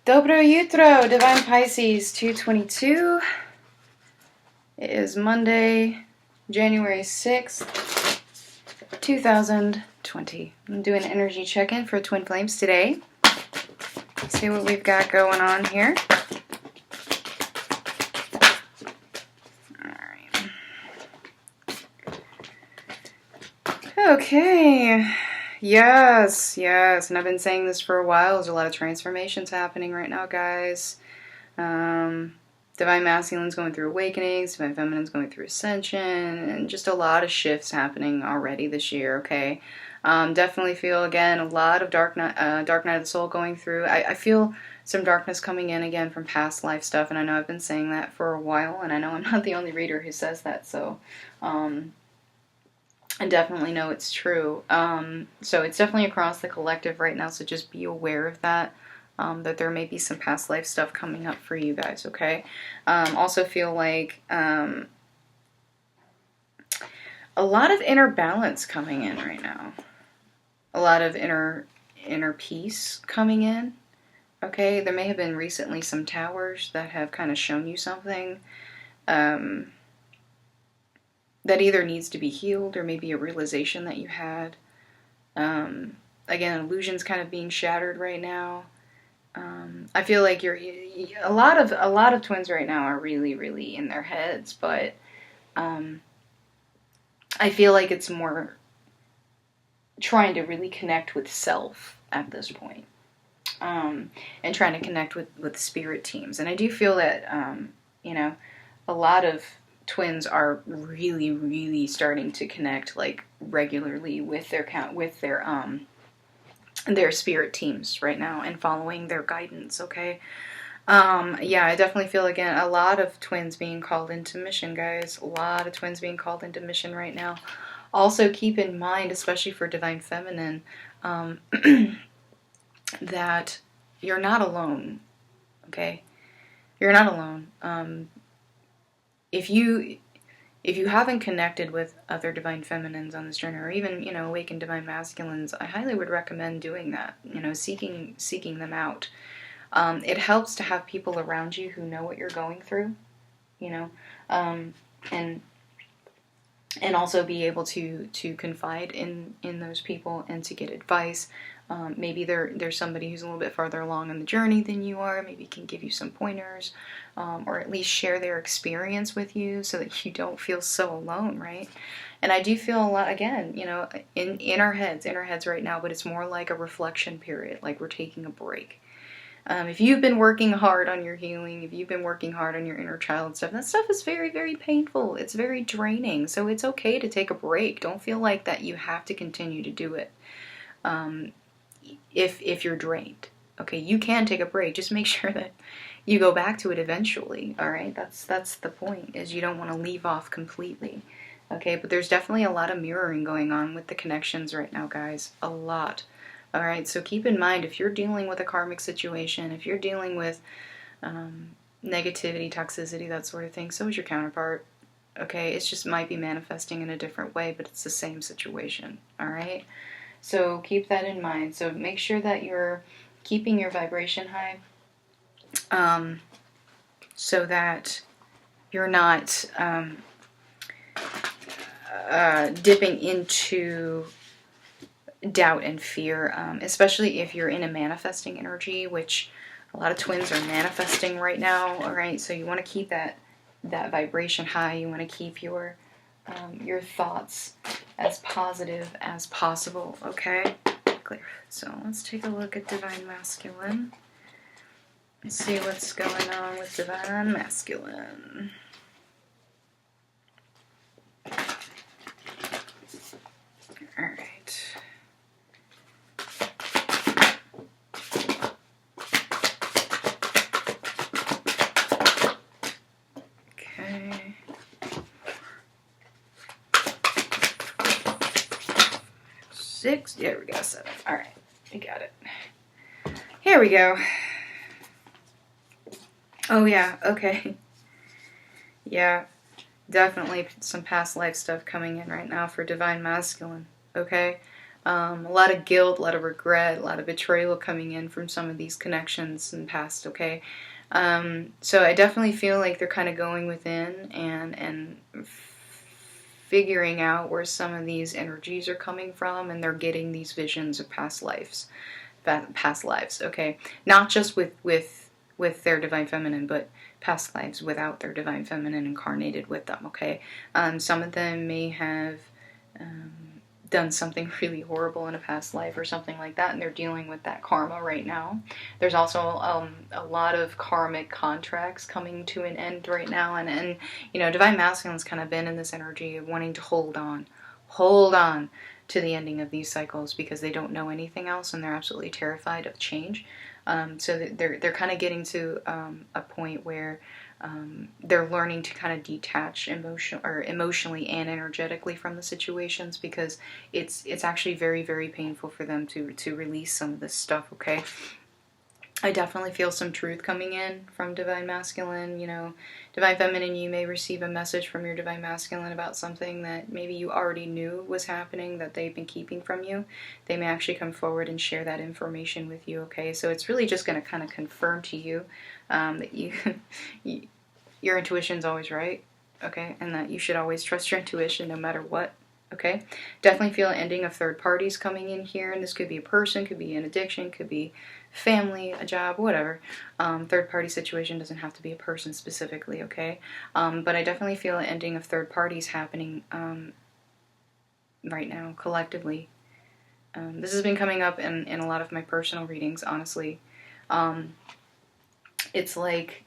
Dobro jutro, Divine Pisces 222. It is Monday, January 6th, 2020. I'm doing an energy check-in for Twin Flames today. See what we've got going on here. Alright. Okay. Yes, and I've been saying this for a while. There's a lot of transformations happening right now, guys. Divine Masculine's going through awakenings, Divine Feminine's going through ascension, and just a lot of shifts happening already this year, okay? Definitely feel, again, a lot of dark night of the soul going through. I feel some darkness coming in again from past life stuff, and I know I've been saying that for a while, and I know I'm not the only reader who says that, so I definitely know it's true. So it's definitely across the collective right now, so just be aware of that. That there may be some past life stuff coming up for you guys, okay? Also feel like a lot of inner balance coming in right now. A lot of inner peace coming in, okay? There may have been recently some towers that have kind of shown you something that either needs to be healed or maybe a realization that you had. Again, illusions kind of being shattered right now. I feel like a lot of twins right now are really in their heads, but I feel like it's more trying to really connect with self at this point, and trying to connect with spirit teams. And I do feel that a lot of twins are really starting to connect like regularly with their spirit teams right now and following their guidance, okay? Yeah, I definitely feel, again, a lot of twins being called into mission, guys. A lot of twins being called into mission right now. Also, keep in mind, especially for Divine Feminine, that you're not alone, okay? You're not alone. If you haven't connected with other Divine Feminines on this journey, or even, awakened Divine Masculines, I highly would recommend doing that, seeking them out. It helps to have people around you who know what you're going through, and also be able to confide in those people and to get advice. Maybe there's somebody who's a little bit farther along in the journey than you are, maybe can give you some pointers, or at least share their experience with you so that you don't feel so alone, right? And I do feel a lot, again, in our heads right now, but it's more like a reflection period, like we're taking a break. If you've been working hard on your healing, if you've been working hard on your inner child stuff, that stuff is very painful. It's very draining. So it's okay to take a break. Don't feel like that you have to continue to do it if you're drained. Okay, you can take a break. Just make sure that you go back to it eventually, all right? That's the point, is you don't want to leave off completely. Okay, but there's definitely a lot of mirroring going on with the connections right now, guys. A lot. All right, so keep in mind, if you're dealing with a karmic situation, if you're dealing with negativity, toxicity, that sort of thing, so is your counterpart. Okay, it just might be manifesting in a different way, but it's the same situation. All right, so keep that in mind. So make sure that you're keeping your vibration high, so that you're not dipping into doubt and fear, especially if you're in a manifesting energy, which a lot of twins are manifesting right now. All right, so you want to keep that vibration high. You want to keep your thoughts as positive as possible. Okay, clear. So let's take a look at Divine Masculine. Let's see what's going on with Divine Masculine. All right. Six, there we go, 7. All right, we got it. Here we go. Oh yeah, okay. Yeah, definitely some past life stuff coming in right now for Divine Masculine, okay? A lot of guilt, a lot of regret, a lot of betrayal coming in from some of these connections in the past, okay? So I definitely feel like they're kind of going within and figuring out where some of these energies are coming from, and they're getting these visions of past lives, okay? Not just with their Divine Feminine, but past lives without their Divine Feminine incarnated with them, okay? Some of them may have done something really horrible in a past life or something like that, and they're dealing with that karma right now. There's also a lot of karmic contracts coming to an end right now, and you know, Divine Masculine's kind of been in this energy of wanting to hold on to the ending of these cycles because they don't know anything else and they're absolutely terrified of change. So they're kind of getting to a point where they're learning to kind of detach emotionally and energetically from the situations, because it's actually very, very painful for them to release some of this stuff, okay? I definitely feel some truth coming in from Divine Masculine. You know, Divine Feminine, you may receive a message from your Divine Masculine about something that maybe you already knew was happening that they've been keeping from you. They may actually come forward and share that information with you, okay? So it's really just going to kind of confirm to you that your intuition's always right, okay? And that you should always trust your intuition no matter what, okay? Definitely feel an ending of third parties coming in here, and this could be a person, could be an addiction, could be family, a job, whatever. Third party situation doesn't have to be a person specifically, okay? But I definitely feel an ending of third parties happening right now, collectively. This has been coming up in a lot of my personal readings, honestly. It's like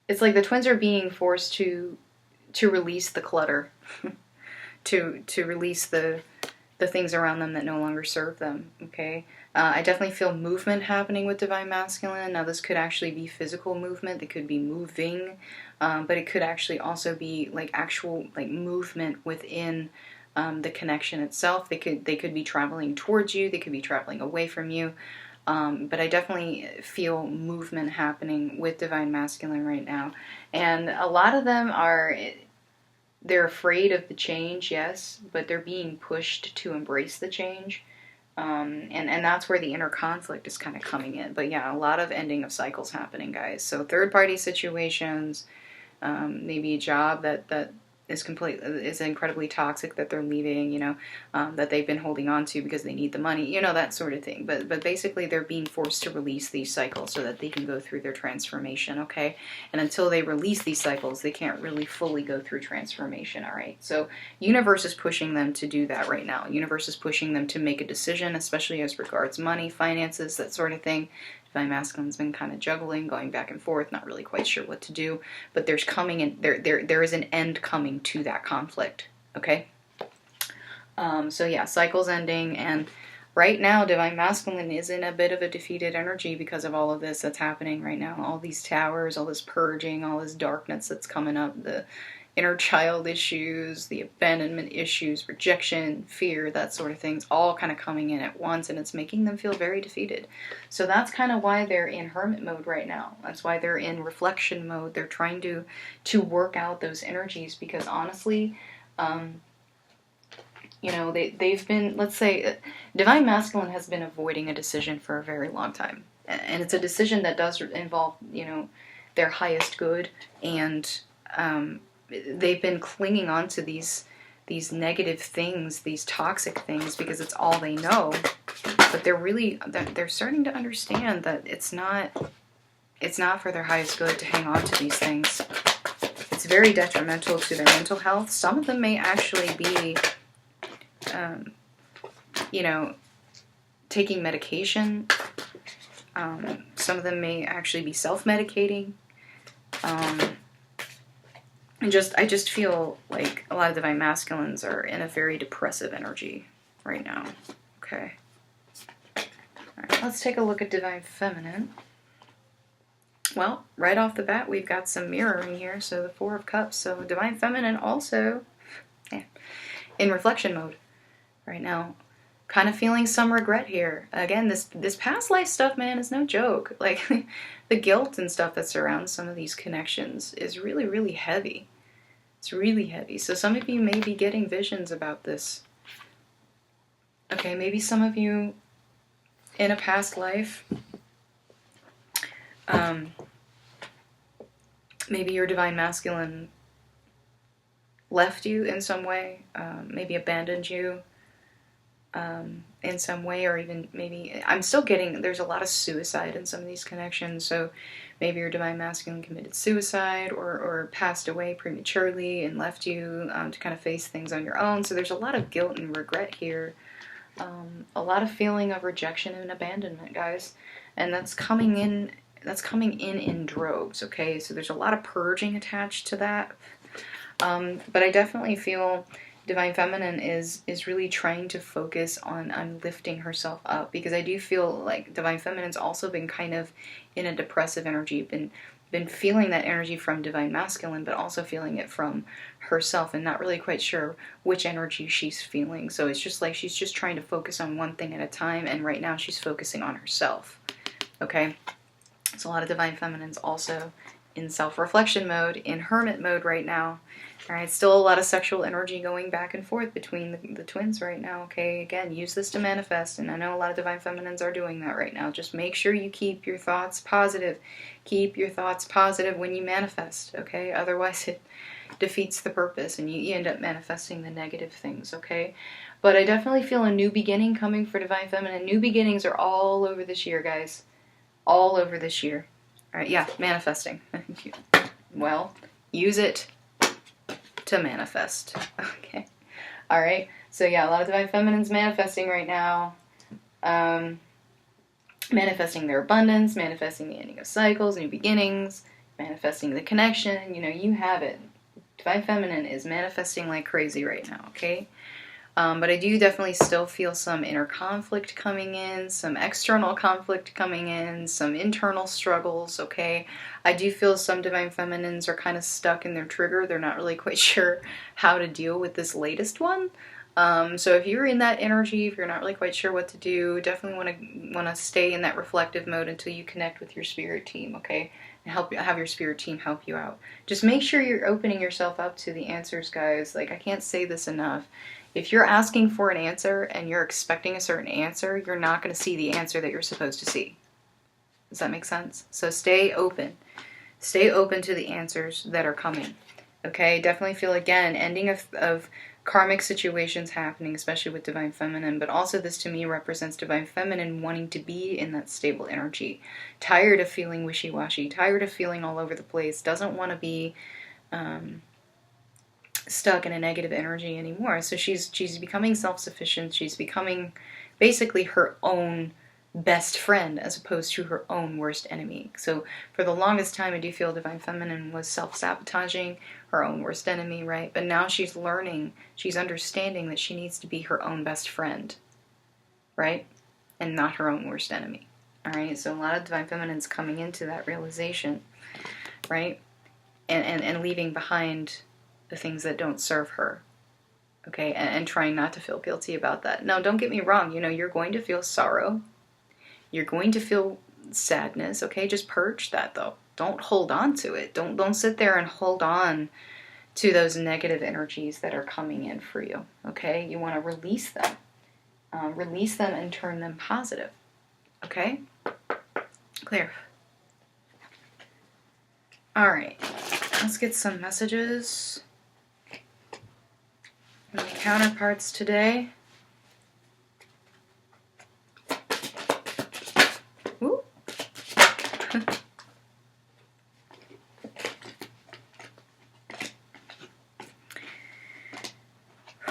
the twins are being forced to release the clutter, to release the things around them that no longer serve them, okay? I definitely feel movement happening with Divine Masculine. Now, this could actually be physical movement. They could be moving, but it could actually also be like actual like movement within the connection itself. They could be traveling towards you. They could be traveling away from you. But I definitely feel movement happening with Divine Masculine right now. And a lot of them they're afraid of the change, yes, but they're being pushed to embrace the change. And that's where the inner conflict is kind of coming in. But yeah, a lot of ending of cycles happening, guys. So third party situations, maybe a job that is incredibly toxic that they're leaving, you know, that they've been holding on to because they need the money, you know, that sort of thing. But basically they're being forced to release these cycles so that they can go through their transformation, okay? And until they release these cycles, they can't really fully go through transformation, all right? So universe is pushing them to do that right now. Universe is pushing them to make a decision, especially as regards money, finances, that sort of thing. Divine Masculine's been kind of juggling, going back and forth, not really quite sure what to do. But there's coming in there is an end coming to that conflict. Okay. So yeah, cycles ending, and right now Divine Masculine is in a bit of a defeated energy because of all of this that's happening right now. All these towers, all this purging, all this darkness that's coming up, the inner child issues, the abandonment issues, rejection, fear, that sort of things, all kind of coming in at once, and it's making them feel very defeated. So that's kind of why they're in hermit mode right now. That's why they're in reflection mode. They're trying to work out those energies, because honestly, you know, they've been, let's say, Divine Masculine has been avoiding a decision for a very long time. And it's a decision that does involve, you know, their highest good, and they've been clinging on to these negative things, these toxic things, because it's all they know. But they're starting to understand that it's not for their highest good to hang on to these things. It's very detrimental to their mental health. Some of them may actually be, you know, taking medication. Some of them may actually be self-medicating. I just feel like a lot of Divine Masculines are in a very depressive energy right now. Okay. Alright, let's take a look at Divine Feminine. Well, right off the bat, we've got some mirroring here, so the Four of Cups. So Divine Feminine also in reflection mode right now. Kind of feeling some regret here. Again, this past life stuff, man, is no joke. Like, the guilt and stuff that surrounds some of these connections is really, really heavy. It's really heavy. So some of you may be getting visions about this. Okay, maybe some of you in a past life, maybe your divine masculine left you in some way, maybe abandoned you in some way, or even maybe, I'm still getting, there's a lot of suicide in some of these connections, so maybe your divine masculine committed suicide or passed away prematurely and left you to kind of face things on your own, so there's a lot of guilt and regret here, a lot of feeling of rejection and abandonment, guys, and that's coming in droves, okay, so there's a lot of purging attached to that, but I definitely feel Divine Feminine is really trying to focus on lifting herself up, because I do feel like Divine Feminine's also been kind of in a depressive energy, been feeling that energy from Divine Masculine, but also feeling it from herself and not really quite sure which energy she's feeling. So it's just like she's just trying to focus on one thing at a time, and right now she's focusing on herself. Okay? So a lot of Divine Feminines also in self-reflection mode, in hermit mode right now. Alright, still a lot of sexual energy going back and forth between the twins right now, okay? Again, use this to manifest, and I know a lot of Divine Feminines are doing that right now. Just make sure you keep your thoughts positive. Keep your thoughts positive when you manifest, okay? Otherwise it defeats the purpose, and you end up manifesting the negative things, okay? But I definitely feel a new beginning coming for Divine Feminine. New beginnings are all over this year, guys. All over this year. Alright, yeah, manifesting. Well, use it to manifest. Okay. Alright, so yeah, a lot of Divine Feminines manifesting right now. Manifesting their abundance, manifesting the ending of cycles, new beginnings, manifesting the connection. You know, you have it. Divine Feminine is manifesting like crazy right now, okay? But I do definitely still feel some inner conflict coming in, some external conflict coming in, some internal struggles, okay? I do feel some Divine Feminines are kind of stuck in their trigger. They're not really quite sure how to deal with this latest one. So if you're in that energy, if you're not really quite sure what to do, definitely want to stay in that reflective mode until you connect with your spirit team, okay? And have your spirit team help you out. Just make sure you're opening yourself up to the answers, guys. Like, I can't say this enough. If you're asking for an answer and you're expecting a certain answer, you're not going to see the answer that you're supposed to see. Does that make sense? So stay open. Stay open to the answers that are coming. Okay? Definitely feel, again, ending of karmic situations happening, especially with Divine Feminine. But also this, to me, represents Divine Feminine wanting to be in that stable energy. Tired of feeling wishy-washy. Tired of feeling all over the place. Doesn't want to be stuck in a negative energy anymore. So she's becoming self-sufficient. She's becoming basically her own best friend as opposed to her own worst enemy. So for the longest time, I do feel Divine Feminine was self-sabotaging, her own worst enemy, right? But now she's learning, she's understanding that she needs to be her own best friend, right? And not her own worst enemy. All right, so a lot of Divine Feminines coming into that realization, right? And leaving behind the things that don't serve her, okay? And trying not to feel guilty about that. No, don't get me wrong. You know, you're going to feel sorrow. You're going to feel sadness, okay? Just purge that, though. Don't hold on to it. Don't sit there and hold on to those negative energies that are coming in for you, okay? You want to release them. Release them and turn them positive, okay? Clear. All right. Let's get some messages from the counterparts today. Ooh.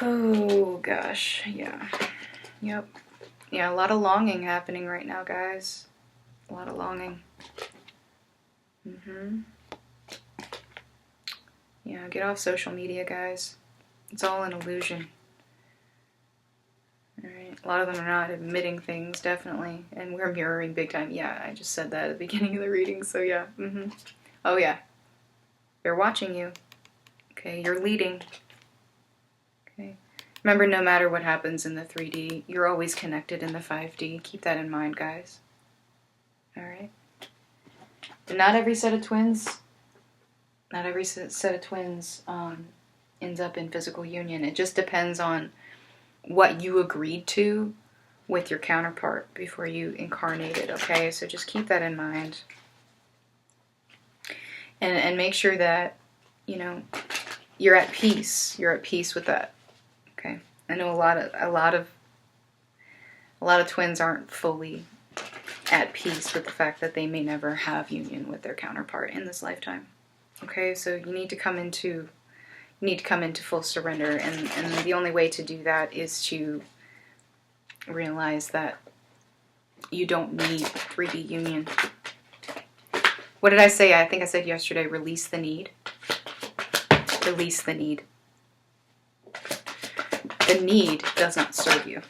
Oh gosh, yeah. Yep. Yeah, a lot of longing happening right now, guys. A lot of longing. Yeah, get off social media, guys. It's all an illusion. Alright, a lot of them are not admitting things, definitely. And we're mirroring big time. Yeah, I just said that at the beginning of the reading, so yeah. Oh yeah. They're watching you. Okay, you're leading. Okay. Remember, no matter what happens in the 3D, you're always connected in the 5D. Keep that in mind, guys. Alright? Not every set of twins ends up in physical union. It just depends on what you agreed to with your counterpart before you incarnated, okay? So just keep that in mind. And make sure that, you know, you're at peace. You're at peace with that, okay? I know a lot of twins aren't fully at peace with the fact that they may never have union with their counterpart in this lifetime. Okay, so you need to come into full surrender, and the only way to do that is to realize that you don't need 3D union. What did I say? I think I said yesterday, release the need. Release the need. The need does not serve you.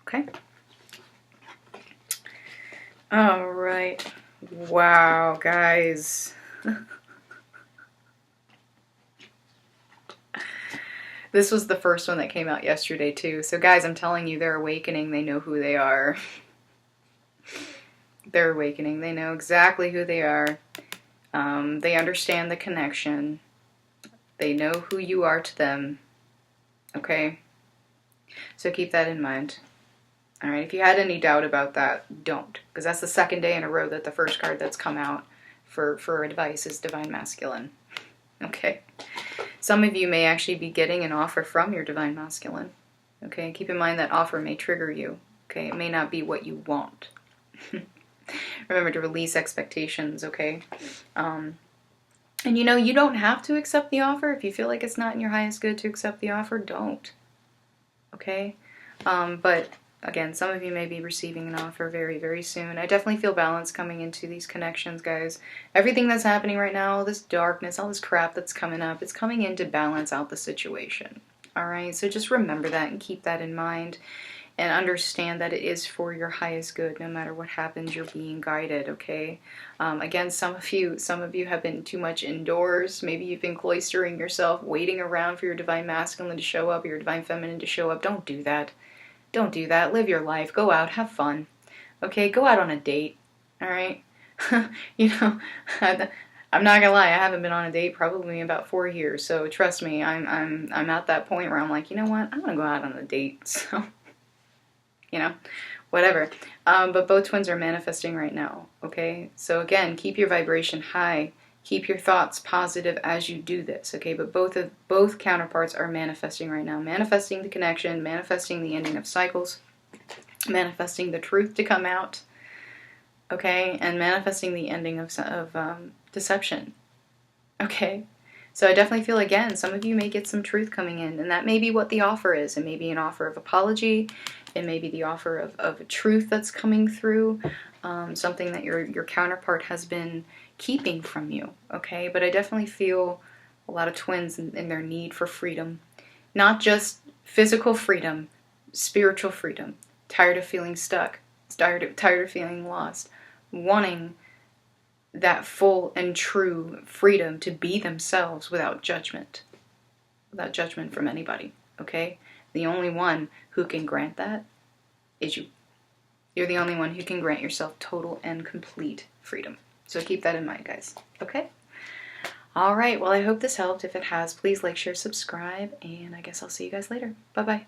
Okay? All right. Wow, guys. This was the first one that came out yesterday, too. So, guys, I'm telling you, they're awakening. They know who they are. They're awakening. They know exactly who they are. They understand the connection. They know who you are to them. Okay? So keep that in mind. Alright, if you had any doubt about that, don't. Because that's the second day in a row that the first card that's come out for advice is Divine Masculine. Okay? Some of you may actually be getting an offer from your Divine Masculine. Okay? Keep in mind that offer may trigger you. Okay? It may not be what you want. Remember to release expectations, okay? And you know, you don't have to accept the offer. If you feel like it's not in your highest good to accept the offer, don't. Okay? But again, some of you may be receiving an offer very, very soon. I definitely feel balance coming into these connections, guys. Everything that's happening right now, all this darkness, all this crap that's coming up, it's coming in to balance out the situation. Alright? So just remember that and keep that in mind. And understand that it is for your highest good. No matter what happens, you're being guided, okay? Again, some of you have been too much indoors. Maybe you've been cloistering yourself, waiting around for your Divine Masculine to show up, or your Divine Feminine to show up. Don't do that. Don't do that. Live your life. Go out. Have fun. Okay? Go out on a date. Alright? You know, I'm not gonna lie, I haven't been on a date probably in about 4 years. So trust me, I'm at that point where I'm like, you know what? I want to go out on a date. So... you know, whatever. But both twins are manifesting right now, okay? So again, keep your vibration high. Keep your thoughts positive as you do this, okay? But both counterparts are manifesting right now. Manifesting the connection, manifesting the ending of cycles, manifesting the truth to come out, okay? And manifesting the ending of deception, okay? So I definitely feel, again, some of you may get some truth coming in, and that may be what the offer is. It may be an offer of apology. It may be the offer of a truth that's coming through, something that your counterpart has been keeping from you, okay? But I definitely feel a lot of twins in their need for freedom. Not just physical freedom, spiritual freedom. Tired of feeling stuck. Tired of feeling lost. Wanting that full and true freedom to be themselves without judgment. Without judgment from anybody, okay? The only one who can grant that is you. You're the only one who can grant yourself total and complete freedom. So keep that in mind, guys. Okay? Alright, well, I hope this helped. If it has, please like, share, subscribe, and I guess I'll see you guys later. Bye-bye.